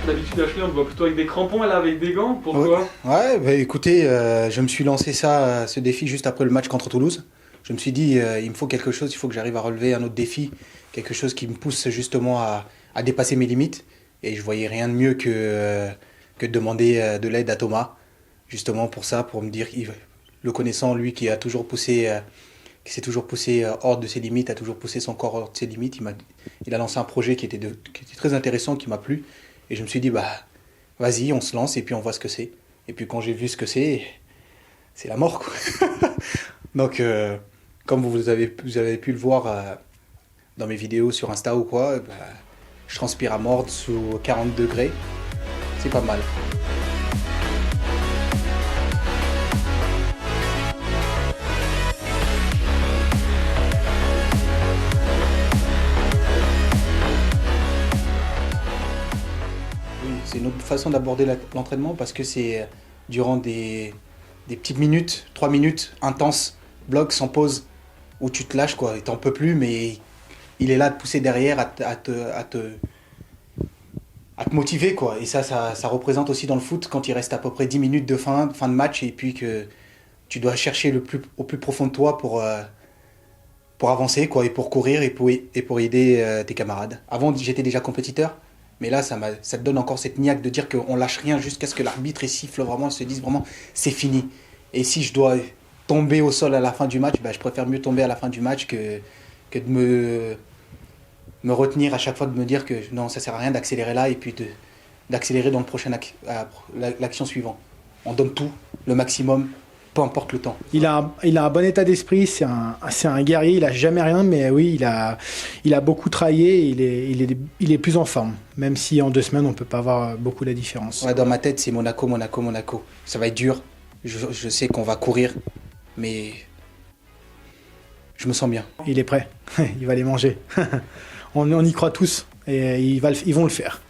D'habitude, Ashley, on te voit plutôt avec des crampons, là, avec des gants. Pourquoi? Ouais, bah écoutez, je me suis lancé ce défi juste après le match contre Toulouse. Je me suis dit, il me faut quelque chose, il faut que j'arrive à relever un autre défi, quelque chose qui me pousse justement à dépasser mes limites. Et je voyais rien de mieux que de demander de l'aide à Thomas, justement pour ça, pour me dire, le connaissant, lui qui a toujours poussé, qui s'est toujours poussé hors de ses limites, a toujours poussé son corps hors de ses limites. Il a lancé un projet qui était très intéressant, qui m'a plu. Et je me suis dit, bah, vas-y, on se lance et puis on voit ce que c'est. Et puis quand j'ai vu ce que c'est la mort, quoi. Donc, comme vous avez pu le voir dans mes vidéos sur Insta ou quoi, bah, je transpire à mort sous 40 degrés. C'est pas mal. Oui, c'est une autre façon d'aborder l'entraînement parce que c'est durant des petites minutes, 3 minutes intenses, bloc sans pause, où tu te lâches quoi, et t'en peux plus, mais il est là de pousser derrière à te motiver quoi. Et ça représente aussi dans le foot quand il reste à peu près 10 minutes de fin de match et puis que tu dois chercher au plus profond de toi pour avancer quoi, et pour courir et pour aider tes camarades. Avant j'étais déjà compétiteur, mais là ça te donne encore cette niaque de dire qu'on lâche rien jusqu'à ce que l'arbitre siffle vraiment, se dise vraiment c'est fini. Et si je dois tomber au sol à la fin du match, bah, je préfère mieux tomber à la fin du match que de me retenir à chaque fois, de me dire que non, ça sert à rien d'accélérer là et puis d'accélérer dans l'action suivante. On donne tout, le maximum, peu importe le temps. Il a un bon état d'esprit, c'est un guerrier, il a jamais rien, mais oui, il a beaucoup travaillé, il est plus en forme, même si en 2 semaines on peut pas voir beaucoup la différence. Ouais, dans ma tête, c'est Monaco, Monaco, Monaco. Ça va être dur, je sais qu'on va courir, mais je me sens bien. Il est prêt, il va les manger. On y croit tous et ils vont le faire.